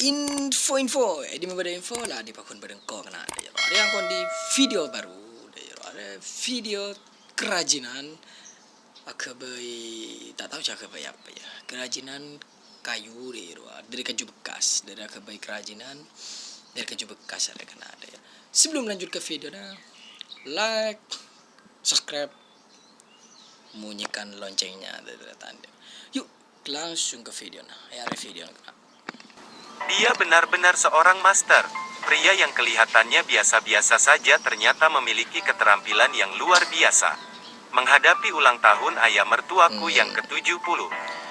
info di membeda info lah di pakun badeng ko kena ada yang kon di video baru ada video kerajinan akabai tak tahu cakap apa ya kerajinan kayu dari kayu bekas dari akabai kerajinan dari kayu bekas ada kena ada ya. Sebelum lanjut ke video like, subscribe, bunyikan loncengnya dari tanda. Yuk langsung ke video ya ada video Dia benar-benar seorang master. Pria yang kelihatannya biasa-biasa saja ternyata memiliki keterampilan yang luar biasa. Menghadapi ulang tahun ayah mertuaku yang ke-70,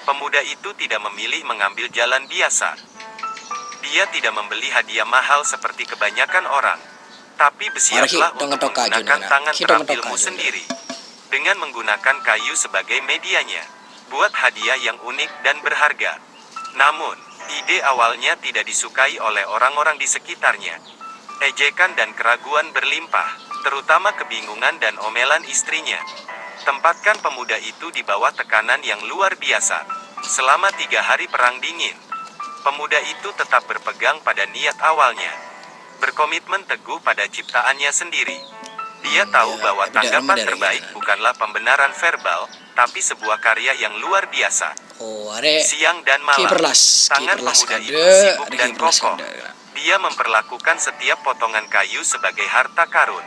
pemuda itu tidak memilih mengambil jalan biasa. Dia tidak membeli hadiah mahal seperti kebanyakan orang. Tapi bersiaplah untuk menggunakan tangan terampilmu sendiri. Dengan menggunakan kayu sebagai medianya. Buat hadiah yang unik dan berharga. Namun, ide awalnya tidak disukai oleh orang-orang di sekitarnya. Ejekan dan keraguan berlimpah, terutama kebingungan dan omelan istrinya. Tempatkan pemuda itu di bawah tekanan yang luar biasa. Selama 3 hari perang dingin, pemuda itu tetap berpegang pada niat awalnya. Berkomitmen teguh pada ciptaannya sendiri. Dia tahu bahwa tanggapan terbaik bukanlah pembenaran verbal, tapi sebuah karya yang luar biasa. Siang dan malam, tangan pemuda itu sibuk dan kokoh. Dia memperlakukan setiap potongan kayu sebagai harta karun.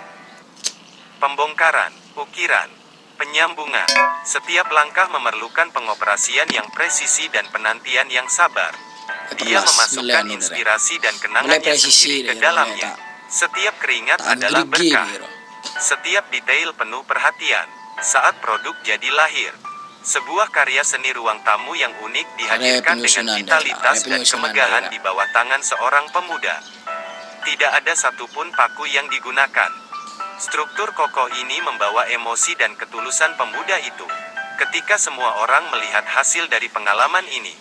Pembongkaran, ukiran, penyambungan. Setiap langkah memerlukan pengoperasian yang presisi dan penantian yang sabar. Dia memasukkan inspirasi dan kenangannya sendiri ke dalamnya. Setiap keringat adalah berkah. Setiap detail penuh perhatian. Saat produk jadi lahir, sebuah karya seni ruang tamu yang unik dihadirkan dengan vitalitas dan kemegahan di bawah tangan seorang pemuda. Tidak ada satupun paku yang digunakan. Struktur kokoh ini membawa emosi dan ketulusan pemuda itu. Ketika semua orang melihat hasil dari pengalaman ini,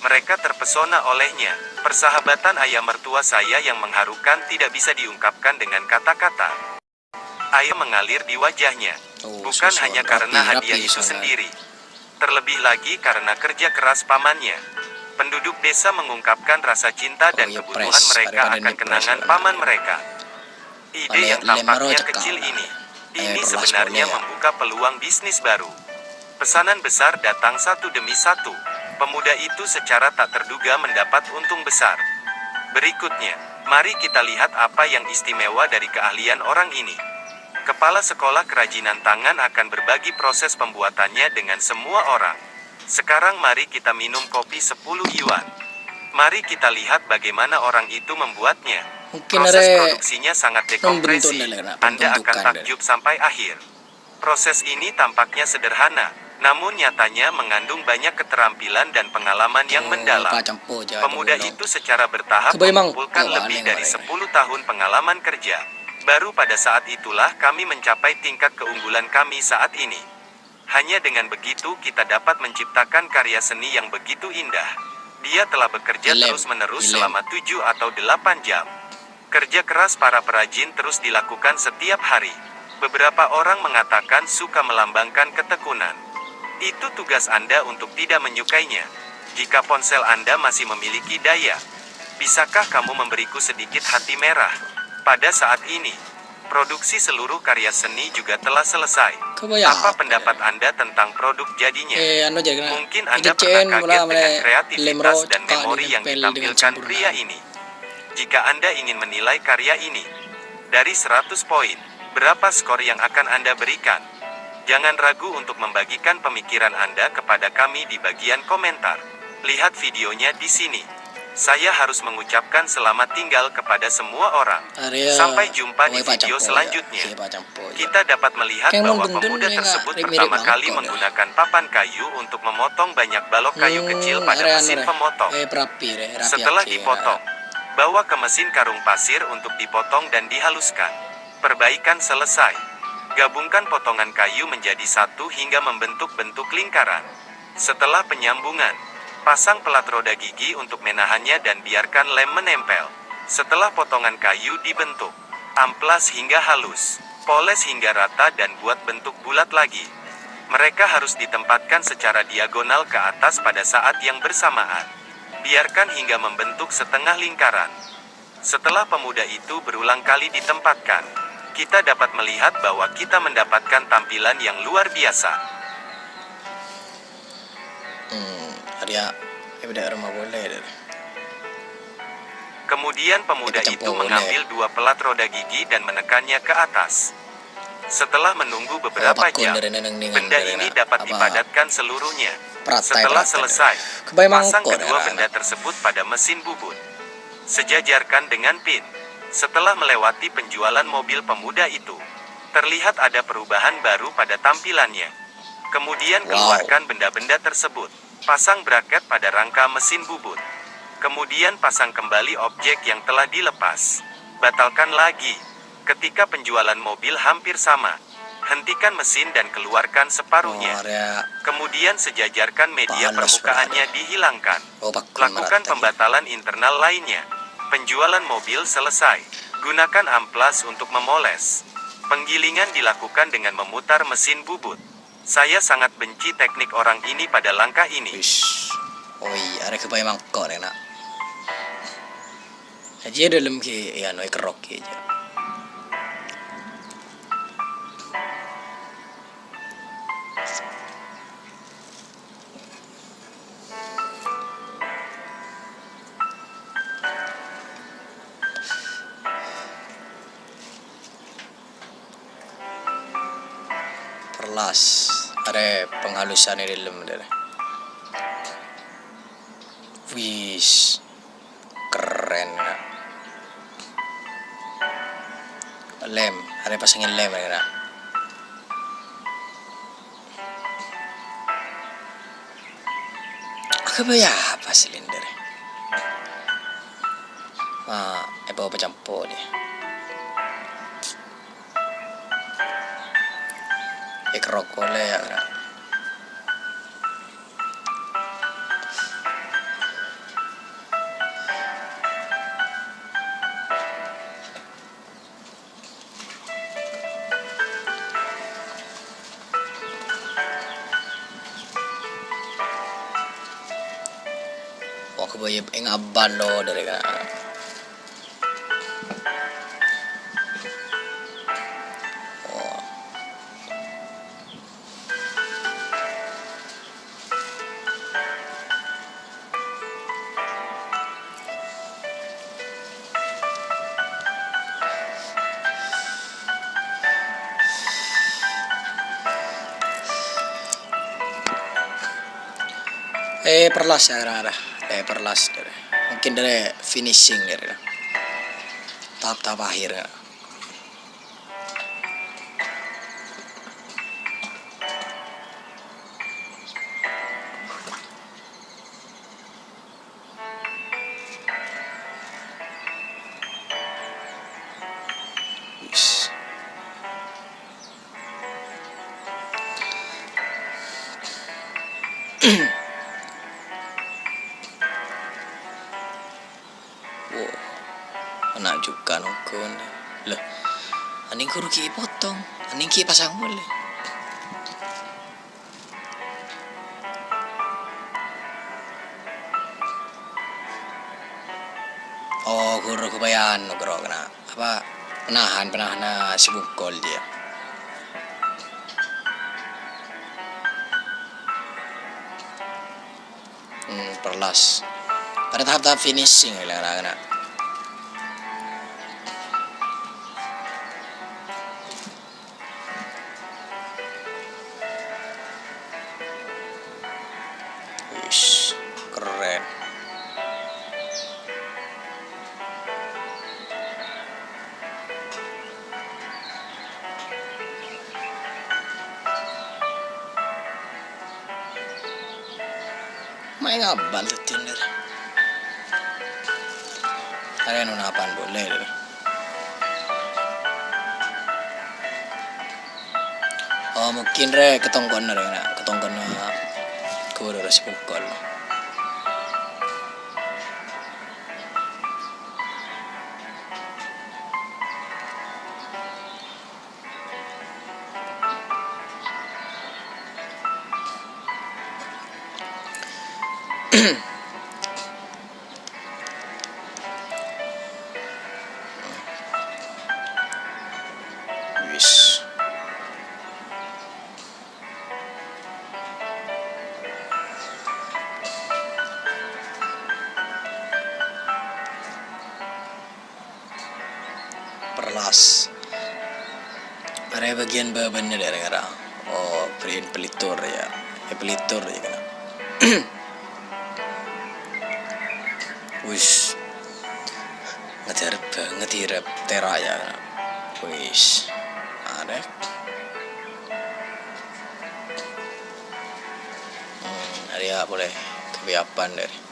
mereka terpesona olehnya. Persahabatan ayah mertua saya yang mengharukan tidak bisa diungkapkan dengan kata-kata. Air mengalir di wajahnya, bukan hanya karena hadiah itu sendiri. Terlebih lagi karena kerja keras pamannya. Penduduk desa mengungkapkan rasa cinta dan kebutuhan mereka akan kenangan paman mereka. Ide yang tampaknya kecil ini sebenarnya membuka peluang bisnis baru. Pesanan besar datang satu demi satu. Pemuda itu secara tak terduga mendapat untung besar. Berikutnya, mari kita lihat apa yang istimewa dari keahlian orang ini. Kepala sekolah kerajinan tangan akan berbagi proses pembuatannya dengan semua orang. Sekarang mari kita minum kopi 10 yuan. Mari kita lihat bagaimana orang itu membuatnya. Proses produksinya sangat dekompresi. Anda akan takjub sampai akhir. Proses ini tampaknya sederhana, namun nyatanya mengandung banyak keterampilan dan pengalaman yang mendalam. Pemuda itu secara bertahap mengumpulkan lebih dari 10 tahun pengalaman kerja. Baru pada saat itulah kami mencapai tingkat keunggulan kami saat ini. Hanya dengan begitu kita dapat menciptakan karya seni yang begitu indah. Dia telah bekerja terus-menerus selama 7 atau 8 jam. Kerja keras para perajin terus dilakukan setiap hari. Beberapa orang mengatakan suka melambangkan ketekunan. Itu tugas Anda untuk tidak menyukainya. Jika ponsel Anda masih memiliki daya, bisakah kamu memberiku sedikit hati merah? Pada saat ini, produksi seluruh karya seni juga telah selesai. Apa pendapat Anda tentang produk jadinya? Mungkin Anda pernah kaget dengan kreativitas dan memori yang ditampilkan pria ini. Jika Anda ingin menilai karya ini, dari 100 poin, berapa skor yang akan Anda berikan? Jangan ragu untuk membagikan pemikiran Anda kepada kami di bagian komentar. Lihat videonya di sini. Saya harus mengucapkan selamat tinggal kepada semua orang. Sampai jumpa di video selanjutnya. Kita dapat melihat bahwa pemuda tersebut pertama kali menggunakan papan kayu untuk memotong banyak balok kayu kecil pada mesin pemotong. Setelah dipotong, bawa ke mesin karung pasir untuk dipotong dan dihaluskan. Perbaikan selesai. Gabungkan potongan kayu menjadi satu hingga membentuk bentuk lingkaran. Setelah penyambungan, pasang pelat roda gigi untuk menahannya dan biarkan lem menempel. Setelah potongan kayu dibentuk, amplas hingga halus, poles hingga rata dan buat bentuk bulat lagi. Mereka harus ditempatkan secara diagonal ke atas pada saat yang bersamaan. Biarkan hingga membentuk setengah lingkaran. Setelah pemuda itu berulang kali ditempatkan, kita dapat melihat bahwa kita mendapatkan tampilan yang luar biasa. Ada beda rumah boleh deh. Kemudian pemuda Ikut itu campur mengambil 2 pelat roda gigi dan menekannya ke atas. Setelah menunggu beberapa pakun jam, dari neneng dengan benda dari ini nak, dapat apa, dipadatkan seluruhnya. peratai Setelah peratai selesai, kebayang pasang mangkok kedua daerah benda anak. tersebut pada mesin bubut. Sejajarkan dengan pin. Setelah melewati penjualan mobil pemuda itu, terlihat ada perubahan baru pada tampilannya. Kemudian keluarkan benda-benda tersebut. Pasang braket pada rangka mesin bubut. Kemudian pasang kembali objek yang telah dilepas. Batalkan lagi. Ketika penjualan mobil hampir sama, hentikan mesin dan keluarkan separuhnya. Kemudian sejajarkan media permukaannya dihilangkan. Lakukan pembatalan internal lainnya. Penjualan mobil selesai. Gunakan amplas untuk memoles. Penggilingan dilakukan dengan memutar mesin bubut. Saya sangat benci teknik orang ini pada langkah ini. Ada kebayang mangkok deh nak. Aja dalam ke ya noi kerok aja. Perlas ada penghalusan di dalam deh. Wis keren nak. Lem, ada pasangin lem nak. Apa ya apa silinder? Bawa pencampur ni. Kerok boleh ya nak. Aku bayar abal lo dari kan. Perlas ya ada. Perlas dari. Mungkin dari finishing dari. Tahap-tahap akhir. Anak juga nukun. Loh, aning kudu ki potong, aning ki pasang boleh. Oh, guru kebayaan guru kena apa penahan si bungkol dia. Perlas. Pada tahap-tahap finishing lah kena. Keren. Main abal tuh tinder. Kalian unapan boleh deh. Oh mungkin ketongkon na rin na. Ketongkon na kudo si pukol. Las. Pada bagian babannya dari kara. Oh, pelitur ya. Pelitur ya kan. Wis. Ngejar banget hirap tera ya. Wis. Ada. Hari ya boleh kebiapan dari.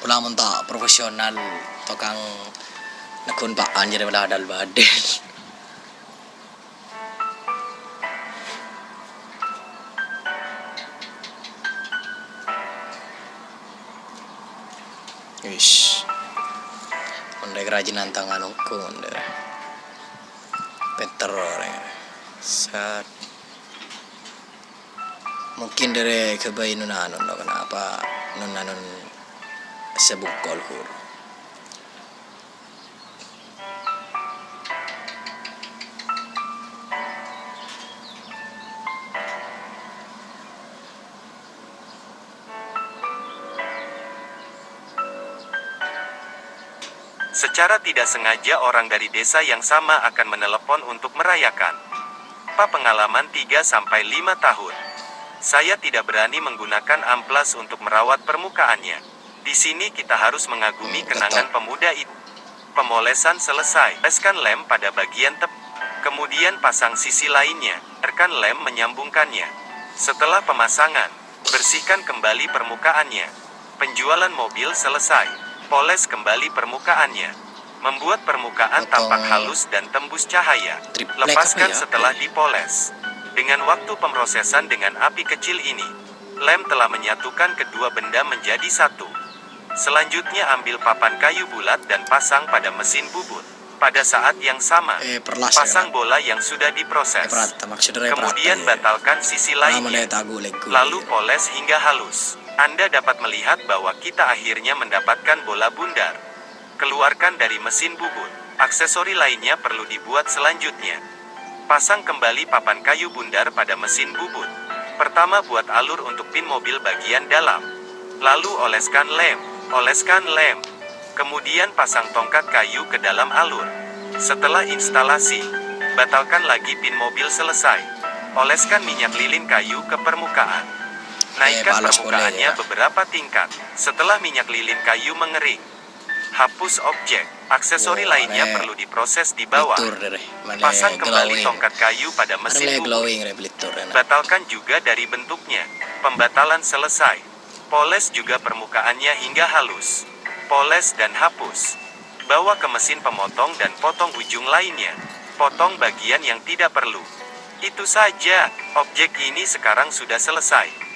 Namun tak profesional tukang nekun paan jadi beladal badan. Wish. Ondai kerajinan tangan aku ondai. Peter orang. Saat mungkin dari kebayi nunanon kenapa nunanon sebungkol hur. Secara tidak sengaja orang dari desa yang sama akan menelepon untuk merayakan pengalaman 3-5 tahun. Saya tidak berani menggunakan amplas untuk merawat permukaannya. Di sini kita harus mengagumi kenangan pemuda itu. Pemolesan selesai. Oleskan lem pada bagian kemudian pasang sisi lainnya. Biarkan lem menyambungkannya. Setelah pemasangan, bersihkan kembali permukaannya. Penjualan mobil selesai. Poles kembali permukaannya. Membuat permukaan tampak halus dan tembus cahaya. Lepaskan setelah dipoles. Dengan waktu pemrosesan dengan api kecil ini, lem telah menyatukan kedua benda menjadi satu. Selanjutnya ambil papan kayu bulat dan pasang pada mesin bubut. Pada saat yang sama, pasang bola yang sudah diproses. Kemudian batalkan sisi lainnya. Lalu poles hingga halus. Anda dapat melihat bahwa kita akhirnya mendapatkan bola bundar. Keluarkan dari mesin bubut. Aksesori lainnya perlu dibuat selanjutnya. Pasang kembali papan kayu bundar pada mesin bubut. Pertama buat alur untuk pin mobil bagian dalam. Lalu oleskan lem. Oleskan lem. Kemudian pasang tongkat kayu ke dalam alur. Setelah instalasi, batalkan lagi pin mobil selesai. Oleskan minyak lilin kayu ke permukaan. Naikkan permukaannya beberapa tingkat. Setelah minyak lilin kayu mengering, hapus objek. Aksesori lainnya perlu diproses di bawah. Pasang kembali tongkat kayu pada mesin bubut. Batalkan juga dari bentuknya. Pembatalan selesai. Poles juga permukaannya hingga halus. Poles dan hapus. Bawa ke mesin pemotong dan potong ujung lainnya. Potong bagian yang tidak perlu. Itu saja, objek ini sekarang sudah selesai.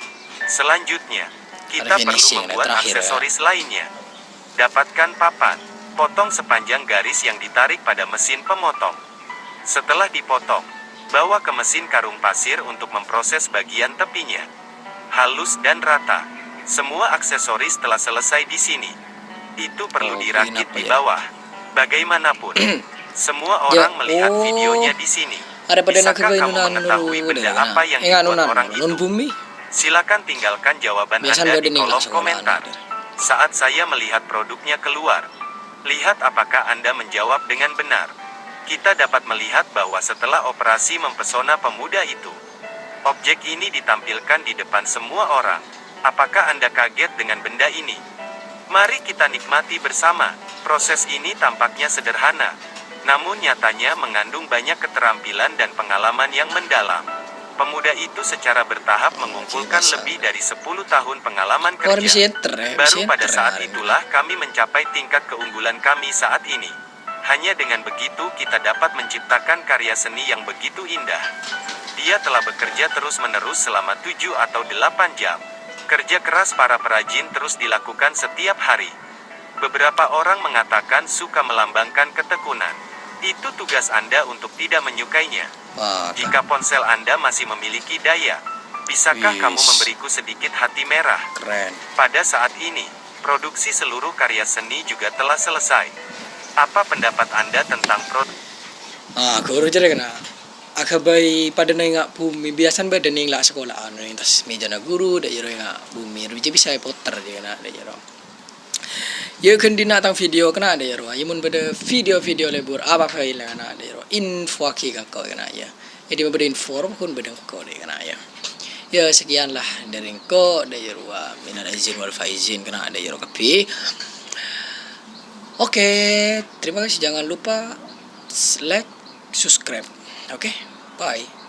Selanjutnya, kita perlu membuat aksesoris lainnya. Dapatkan papan. Potong sepanjang garis yang ditarik pada mesin pemotong. Setelah dipotong, bawa ke mesin karung pasir untuk memproses bagian tepinya. Halus dan rata. Semua aksesoris telah selesai di sini. Itu perlu dirakit di bawah. Bagaimanapun, semua orang melihat videonya di sini. Bisakah kamu mengetahui benda apa yang dibuat orang itu? Silakan tinggalkan jawaban Anda di kolom komentar. Saat saya melihat produknya keluar, lihat apakah Anda menjawab dengan benar. Kita dapat melihat bahwa setelah operasi mempesona pemuda itu, objek ini ditampilkan di depan semua orang. Apakah Anda kaget dengan benda ini? Mari kita nikmati bersama. Proses ini tampaknya sederhana, namun nyatanya mengandung banyak keterampilan dan pengalaman yang mendalam. Pemuda itu secara bertahap mengumpulkan lebih dari 10 tahun pengalaman kerja. Baru pada saat itulah kami mencapai tingkat keunggulan kami saat ini. Hanya dengan begitu kita dapat menciptakan karya seni yang begitu indah. Dia telah bekerja terus-menerus selama 7 atau 8 jam. Kerja keras para perajin terus dilakukan setiap hari. Beberapa orang mengatakan suka melambangkan ketekunan. Itu tugas Anda untuk tidak menyukainya. Jika ponsel Anda masih memiliki daya, bisakah kamu memberiku sedikit hati merah? Keren. Pada saat ini, produksi seluruh karya seni juga telah selesai. Apa pendapat Anda tentang produk? Guru jadi kena. akabai pada nengak bumi biasan pada nengak sekolahan neng tas meja na guru da jero nga bumi rubi bisa poter dia na da jero ya kan dina tang video kena da jero ya mun pada video lebur apa file na da jero info ki kan ko kena ya jadi pada inform kun bedeng ko da kena ya ya sekianlah dari ko da jero minal izin wal faizin kena da jero kapi. Oke, terima kasih, jangan lupa like, subscribe. Oke, bye.